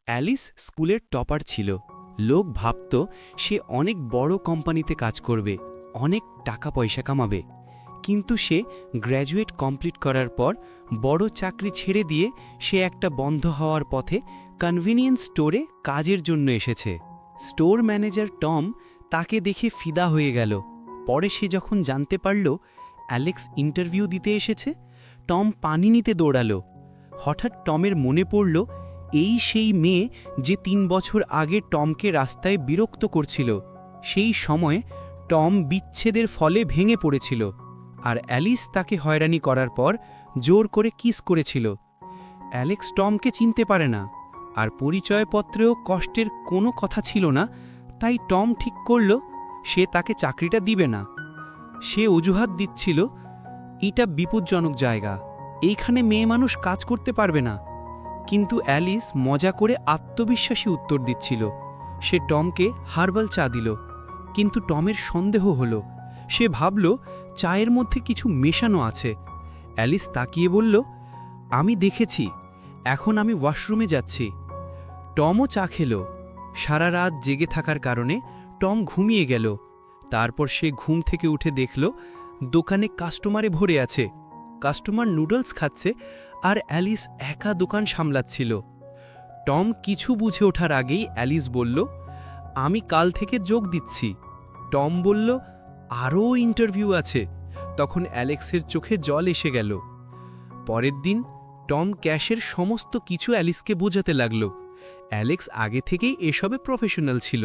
Alice স্কুলের topper ছিল। লোক ভাবত সে অনেক বড় কোম্পানিতে কাজ করবে, অনেক টাকা পয়সা কামাবে। কিন্তু সে গ্র্যাজুয়েট কমপ্লিট করার পর বড় চাকরি ছেড়ে দিয়ে সে একটা বন্ধ হওয়ার পথে কনভিনিয়েন্স স্টোরে কাজের জন্য এসেছে। স্টোর ম্যানেজার টম তাকে দেখে ফিদা হয়ে গেল। পরে সে যখন জানতে পারল অ্যালেক্স ইন্টারভিউ দিতে এসেছে, টম পানি নিতে দৌড়ালো। হঠাৎ টমের মনে পড়ল এই সেই মেয়ে যে ৩ বছর আগে টমকে রাস্তায় বিরক্ত করছিল। সেই সময় টম বিচ্ছেদের ফলে ভেঙে পড়েছিল, আর অ্যালিস তাকে হয়রানি করার পর জোর করে কিস করেছিল। অ্যালেক্স টমকে চিনতে পারে না, আর পরিচয়পত্রেও কষ্টের কোনো কথা ছিল না। তাই টম ঠিক করল সে তাকে চাকরিটা দিবে না। সে অজুহাত দিচ্ছিল, এটা বিপজ্জনক জায়গা, এইখানে মেয়ে মানুষ কাজ করতে পারবে না। কিন্তু অ্যালিস মজা করে আত্মবিশ্বাসী উত্তর দিচ্ছিল। সে টমকে হার্বাল চা দিল, কিন্তু টমের সন্দেহ হলো। সে ভাবল চায়ের মধ্যে কিছু মেশানো আছে। অ্যালিস তাকিয়ে বলল, আমি দেখেছি, এখন আমি ওয়াশরুমে যাচ্ছি। টমও চা খেল। সারা রাত জেগে থাকার কারণে টম ঘুমিয়ে গেল। তারপর সে ঘুম থেকে উঠে দেখল দোকানে কাস্টমারে ভরে আছে। কাস্টমার নুডলস খাচ্ছে, আর অ্যালিস একা দোকান সামলাচ্ছিল। টম কিছু বুঝে ওঠার আগেই অ্যালিস বলল, আমি কাল থেকে যোগ দিচ্ছি। টম বলল, আরও ইন্টারভিউ আছে। তখন অ্যালেক্সের চোখে জল এসে গেল। পরের দিন টম ক্যাশের সমস্ত কিছু অ্যালিসকে বোঝাতে লাগল। অ্যালেক্স আগে থেকেই এসবে প্রফেশনাল ছিল।